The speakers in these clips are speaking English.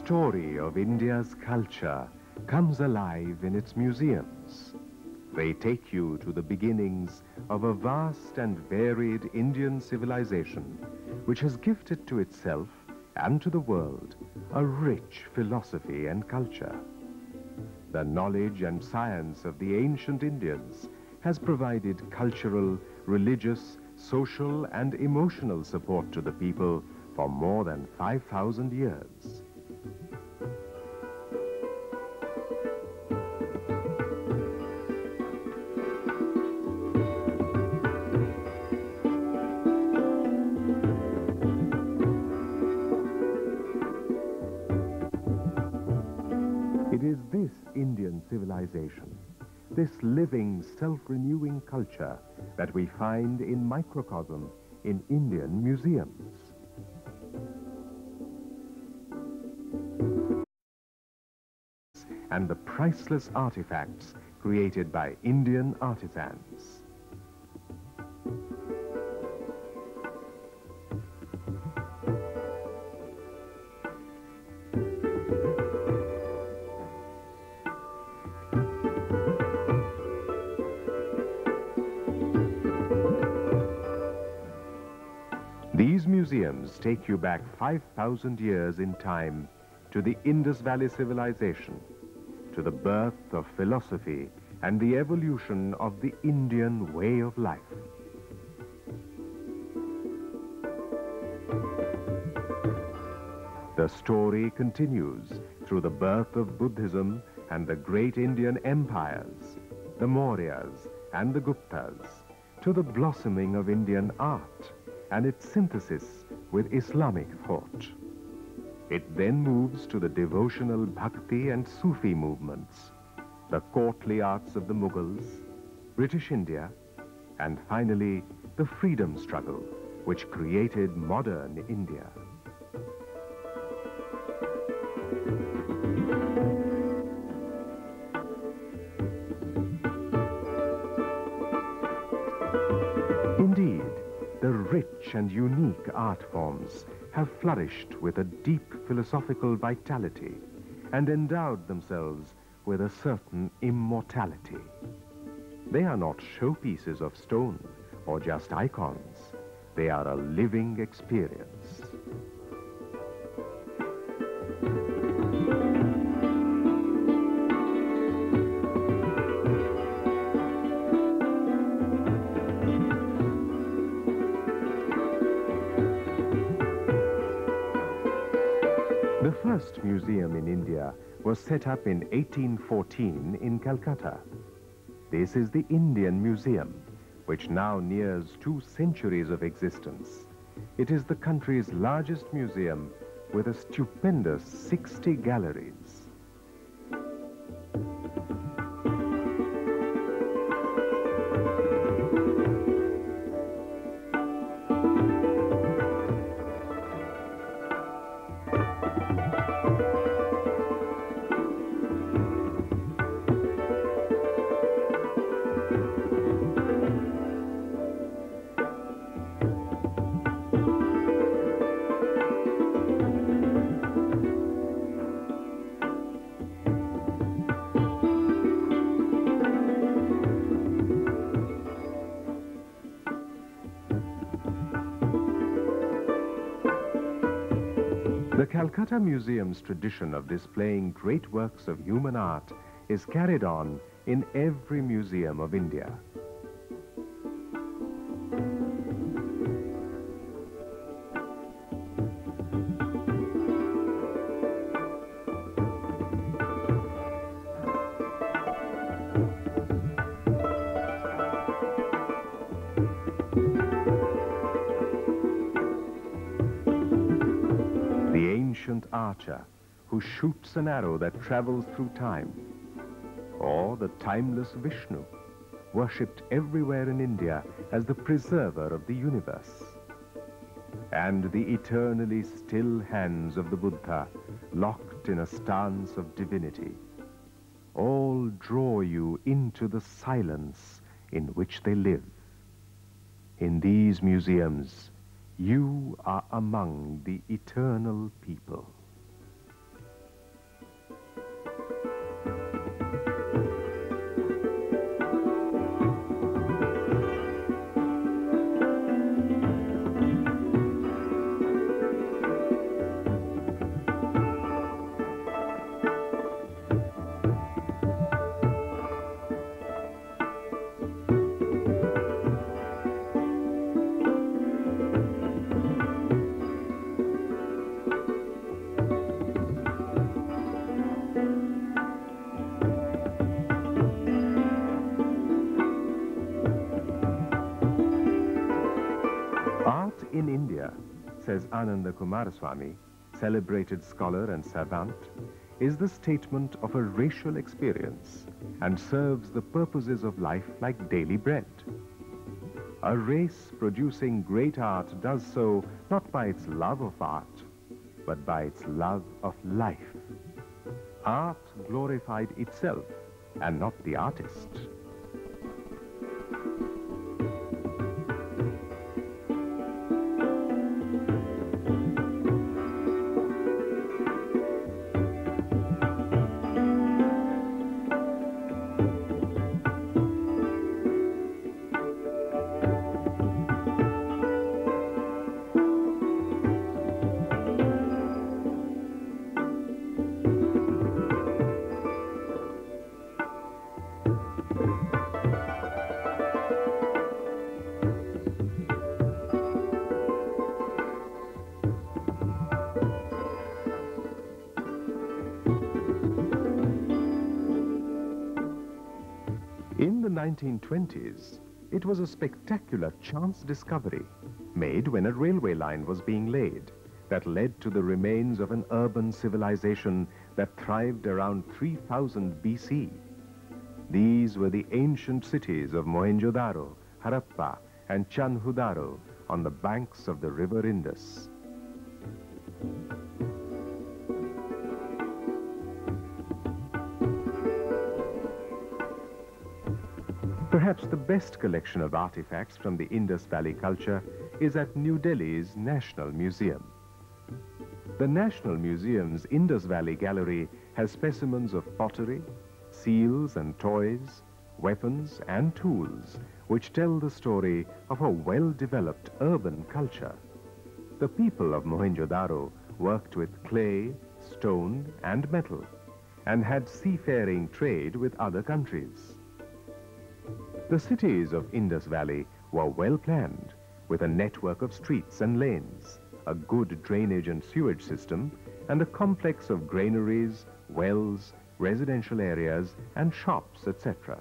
story of India's culture comes alive in its museums. They take you to the beginnings of a vast and varied Indian civilization which has gifted to itself and to the world a rich philosophy and culture. The knowledge and science of the ancient Indians has provided cultural, religious, social, and emotional support to the people for more than 5,000 years. It is this Indian civilization, this living, self-renewing culture that we find in microcosm in Indian museums. And the priceless artifacts created by Indian artisans. These museums take you back 5,000 years in time to the Indus Valley civilization, to the birth of philosophy and the evolution of the Indian way of life. The story continues through the birth of Buddhism and the great Indian empires, the Mauryas and the Guptas, to the blossoming of Indian art and its synthesis with Islamic thought. It then moves to the devotional Bhakti and Sufi movements, the courtly arts of the Mughals, British India, and finally the freedom struggle which created modern India. Indeed, the rich and unique art forms have flourished with a deep philosophical vitality and endowed themselves with a certain immortality. They are not showpieces of stone or just icons. They are a living experience. The first museum in India was set up in 1814 in Calcutta. This is the Indian Museum, which now nears 2 centuries of existence. It is the country's largest museum with a stupendous 60 galleries. The Calcutta Museum's tradition of displaying great works of human art is carried on in every museum of India. The ancient archer who shoots an arrow that travels through time, or the timeless Vishnu, worshipped everywhere in India as the preserver of the universe, and the eternally still hands of the Buddha locked in a stance of divinity, all draw you into the silence in which they live. In these museums, you are among the eternal people. says Ananda Kumaraswamy, celebrated scholar and savant, is the statement of a racial experience and serves the purposes of life like daily bread. A race producing great art does so not by its love of art, but by its love of life. Art glorified itself and not the artist. In the 1920s, it was a spectacular chance discovery made when a railway line was being laid that led to the remains of an urban civilization that thrived around 3000 BC. These were the ancient cities of Mohenjo-daro, Harappa, and Chanhudaro on the banks of the river Indus. Perhaps the best collection of artifacts from the Indus Valley culture is at New Delhi's National Museum. The National Museum's Indus Valley Gallery has specimens of pottery, seals and toys, weapons and tools which tell the story of a well-developed urban culture. The people of Mohenjo-daro worked with clay, stone and metal and had seafaring trade with other countries. The cities of Indus Valley were well planned, with a network of streets and lanes, a good drainage and sewage system, and a complex of granaries, wells, residential areas, and shops, etc.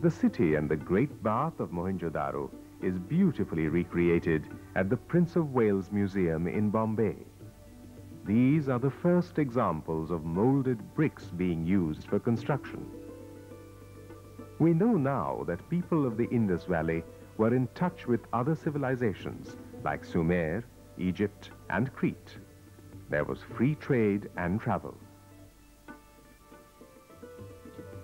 The city and the Great Bath of Mohenjo-daro is beautifully recreated at the Prince of Wales Museum in Bombay. These are the first examples of molded bricks being used for construction. We know now that people of the Indus Valley were in touch with other civilizations like Sumer, Egypt, and Crete. There was free trade and travel.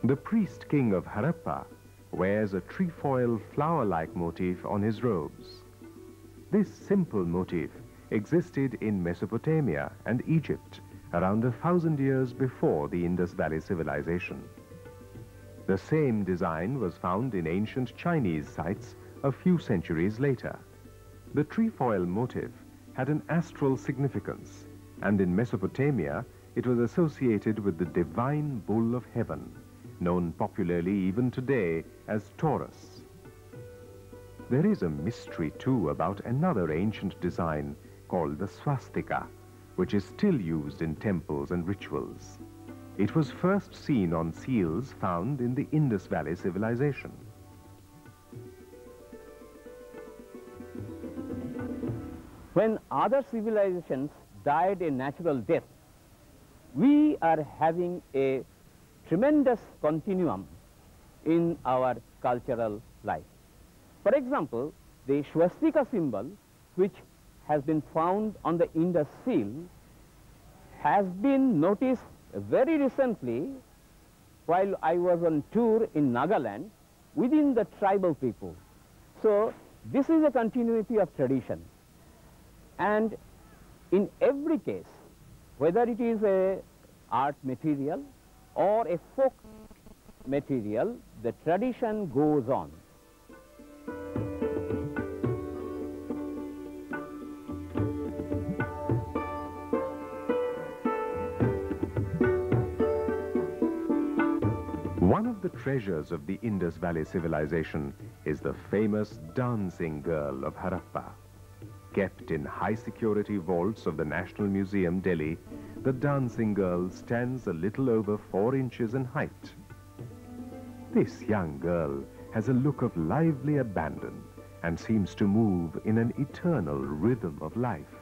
The priest king of Harappa wears a trefoil flower-like motif on his robes. This simple motif existed in Mesopotamia and Egypt around 1,000 years before the Indus Valley civilization. The same design was found in ancient Chinese sites a few centuries later. The trefoil motif had an astral significance, and in Mesopotamia it was associated with the divine bull of heaven, known popularly even today as Taurus. There is a mystery too about another ancient design called the swastika, which is still used in temples and rituals. It was first seen on seals found in the Indus Valley civilization. When other civilizations died a natural death, we are having a tremendous continuum in our cultural life. For example, the swastika symbol, which has been found on the Indus seal, has been noticed very recently while I was on tour in Nagaland within the tribal people. So this is a continuity of tradition. And in every case, whether it is a art material or a folk material, the tradition goes on. One of the treasures of the Indus Valley civilization is the famous dancing girl of Harappa. Kept in high-security vaults of the National Museum, Delhi, the dancing girl stands a little over 4 inches in height. This young girl has a look of lively abandon and seems to move in an eternal rhythm of life.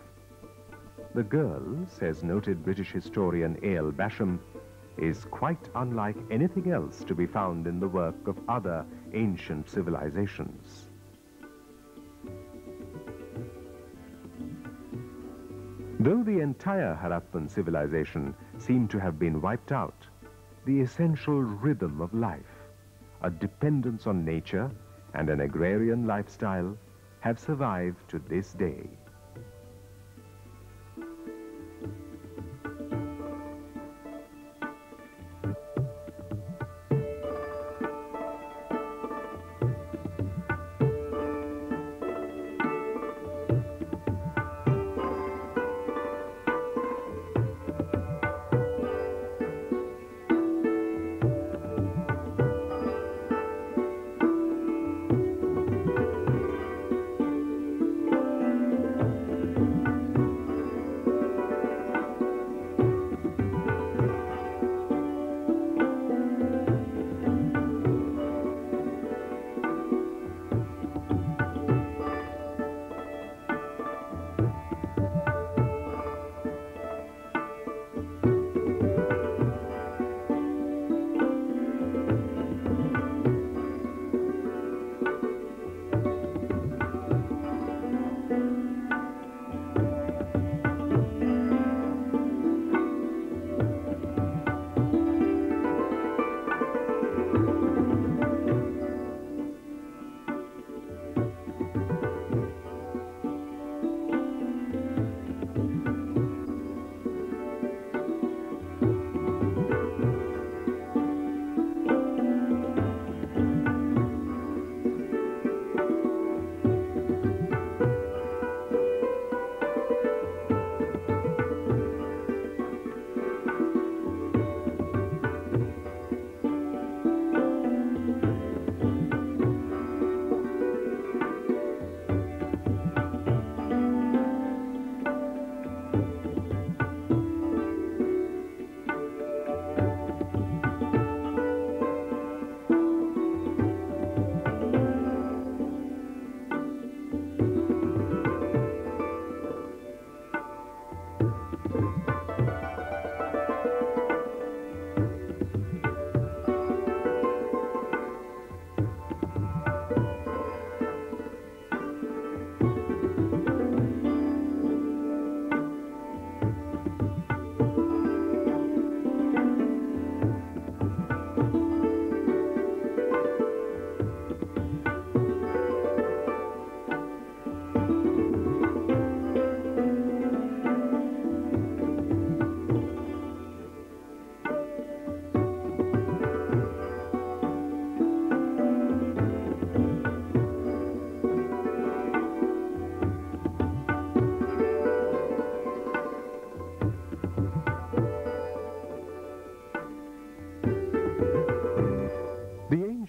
The girl, says noted British historian A.L. Basham, is quite unlike anything else to be found in the work of other ancient civilizations. Though the entire Harappan civilization seemed to have been wiped out, the essential rhythm of life, a dependence on nature, and an agrarian lifestyle have survived to this day.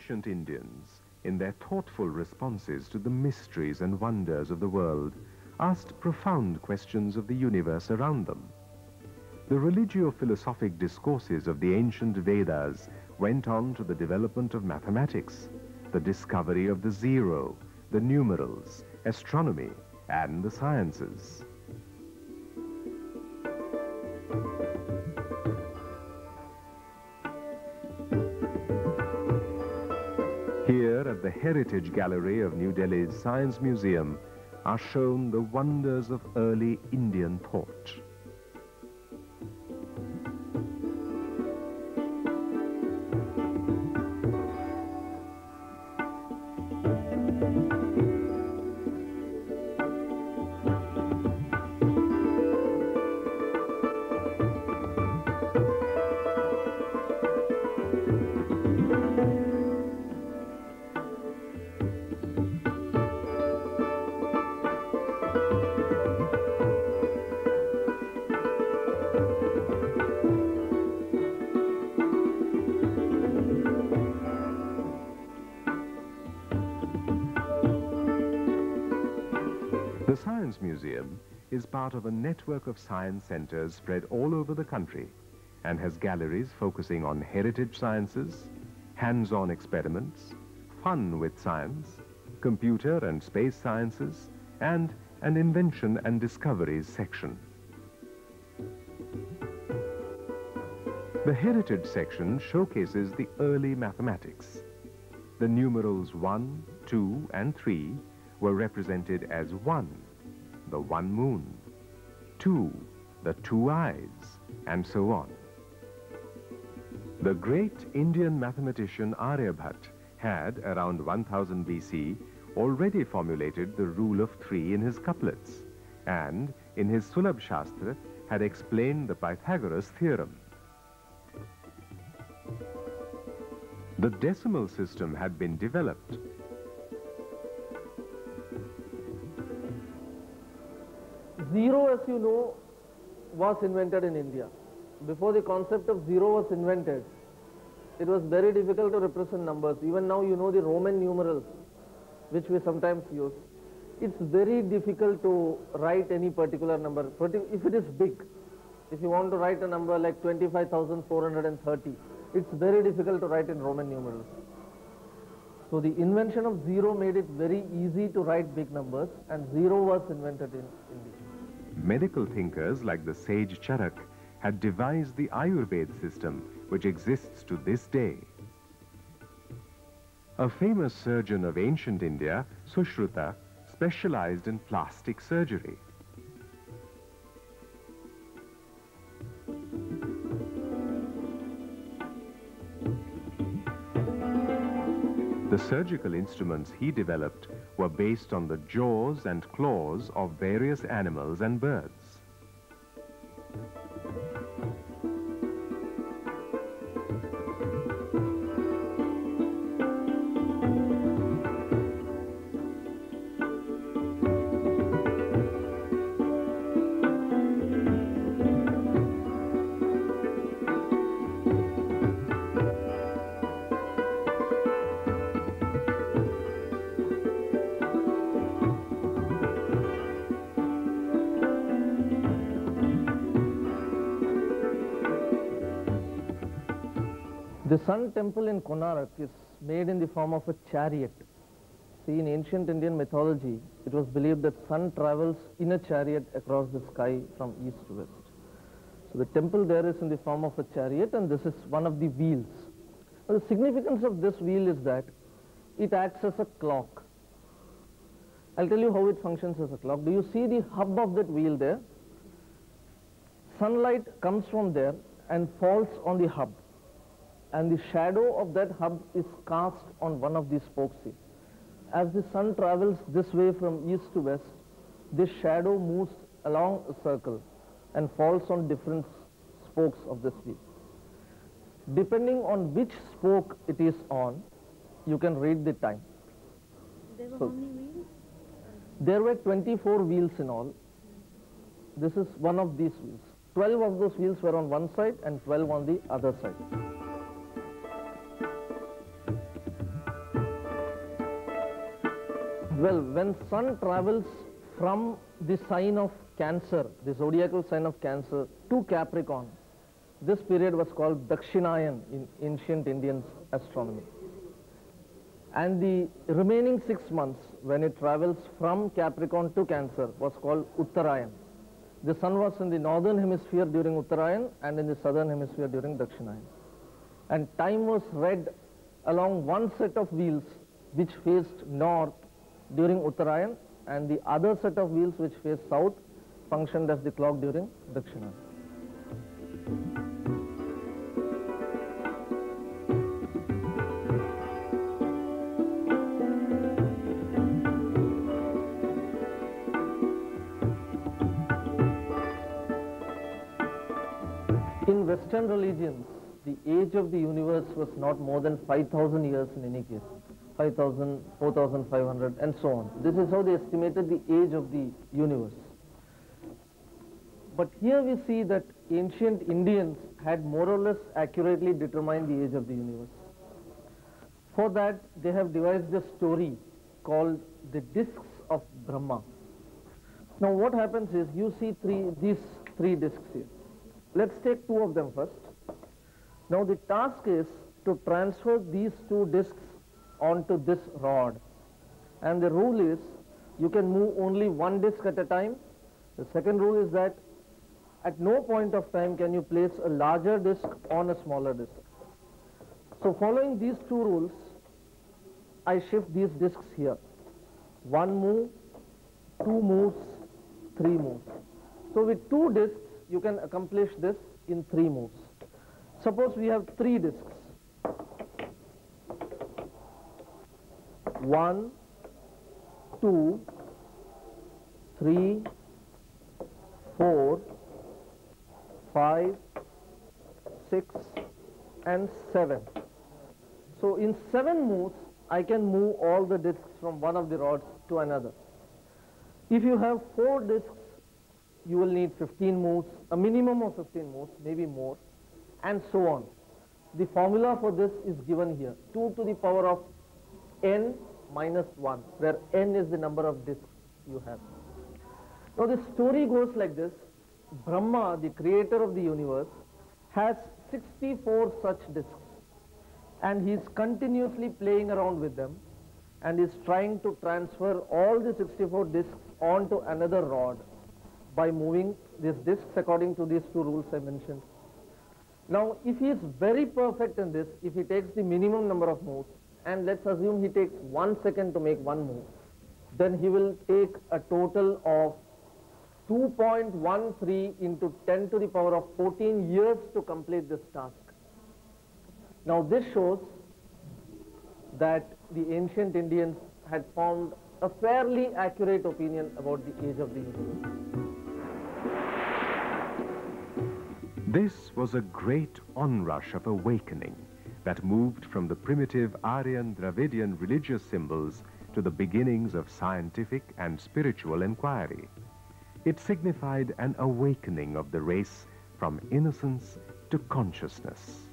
Ancient Indians, in their thoughtful responses to the mysteries and wonders of the world, asked profound questions of the universe around them. The religio-philosophic discourses of the ancient Vedas went on to the development of mathematics, the discovery of the zero, the numerals, astronomy, and the sciences. Here at the Heritage Gallery of New Delhi's Science Museum are shown the wonders of early Indian thought. The Science Museum is part of a network of science centers spread all over the country and has galleries focusing on heritage sciences, hands-on experiments, fun with science, computer and space sciences, and an invention and discoveries section. The heritage section showcases the early mathematics. The numerals 1, 2, and 3 were represented as 1, the one moon, 2, the 2 eyes, and so on. The great Indian mathematician Aryabhat had, around 1000 BC, already formulated the rule of 3 in his couplets, and in his Sulabh Shastra had explained the Pythagoras theorem. The decimal system had been developed. Zero, as you know, was invented in India. Before the concept of zero was invented, it was very difficult to represent numbers. Even now, you know the Roman numerals, which we sometimes use. It's very difficult to write any particular number. If it is big, if you want to write a number like 25,430, it's very difficult to write in Roman numerals. So the invention of zero made it very easy to write big numbers, and zero was invented in India. Medical thinkers like the sage Charak had devised the Ayurveda system, which exists to this day. A famous surgeon of ancient India, Sushruta, specialized in plastic surgery. The surgical instruments he developed were based on the jaws and claws of various animals and birds. The Sun Temple in Konark is made in the form of a chariot. See, in ancient Indian mythology, it was believed that sun travels in a chariot across the sky from east to west. So the temple there is in the form of a chariot, and this is one of the wheels. Now, the significance of this wheel is that it acts as a clock. I'll tell you how it functions as a clock. Do you see the hub of that wheel there? Sunlight comes from there and falls on the hub, and the shadow of that hub is cast on one of these spokes here. As the sun travels this way from east to west, this shadow moves along a circle and falls on different spokes of this wheel. Depending on which spoke it is on, you can read the time. There were how many wheels? There were 24 wheels in all. This is one of these wheels. 12 of those wheels were on one side and 12 on the other side. Well, when sun travels from the sign of Cancer, the zodiacal sign of Cancer, to Capricorn, this period was called Dakshinayan in ancient Indian astronomy. And the remaining 6 months, when it travels from Capricorn to Cancer, was called Uttarayan. The sun was in the northern hemisphere during Uttarayan and in the southern hemisphere during Dakshinayan. And time was read along one set of wheels which faced north during Uttarayan, and the other set of wheels which faced south functioned as the clock during Dakshinayan. In Western religions, the age of the universe was not more than 5,000 years in any case. 5,000, 4,500, and so on. This is how they estimated the age of the universe. But here we see that ancient Indians had more or less accurately determined the age of the universe. For that, they have devised a story called the discs of Brahma. Now what happens is, you see these three discs here. Let's take two of them first. Now the task is to transfer these two discs onto this rod. And the rule is you can move only one disk at a time. The second rule is that at no point of time can you place a larger disk on a smaller disk. So following these two rules, I shift these disks here. One move, two moves, three moves. So with two disks, you can accomplish this in three moves. Suppose we have three disks. 1, 2, 3, 4, 5, 6, and 7. So in 7 moves, I can move all the disks from one of the rods to another. If you have 4 disks, you will need 15 moves, a minimum of 15 moves, maybe more, and so on. The formula for this is given here, 2 to the power of n minus 1, where n is the number of disks you have. Now the story goes like this. Brahma, the creator of the universe, has 64 such disks, and he is continuously playing around with them and is trying to transfer all the 64 disks onto another rod by moving these disks according to these two rules I mentioned. Now if he is very perfect in this, if he takes the minimum number of moves, and let's assume he takes 1 second to make one move, then he will take a total of 2.13 into 10 to the power of 14 years to complete this task. Now this shows that the ancient Indians had formed a fairly accurate opinion about the age of the universe. This was a great onrush of awakening that moved from the primitive Aryan Dravidian religious symbols to the beginnings of scientific and spiritual inquiry. It signified an awakening of the race from innocence to consciousness.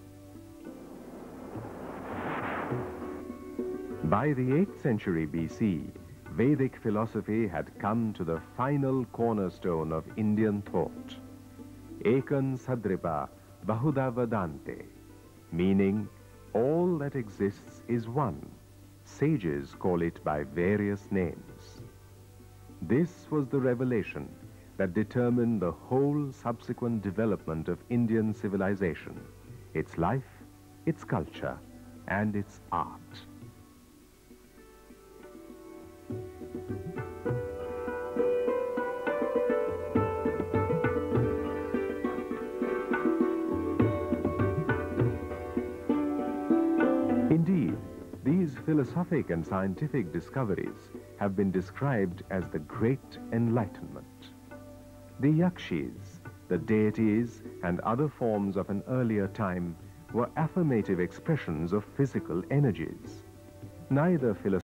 By the 8th century BC, Vedic philosophy had come to the final cornerstone of Indian thought. Ekan Sadripa Bahuda Vedante, meaning all that exists is one. Sages call it by various names. This was the revelation that determined the whole subsequent development of Indian civilization, its life, its culture, and its art. Indeed, these philosophic and scientific discoveries have been described as the Great Enlightenment. The Yakshis, the deities and other forms of an earlier time, were affirmative expressions of physical energies. Neither philosophical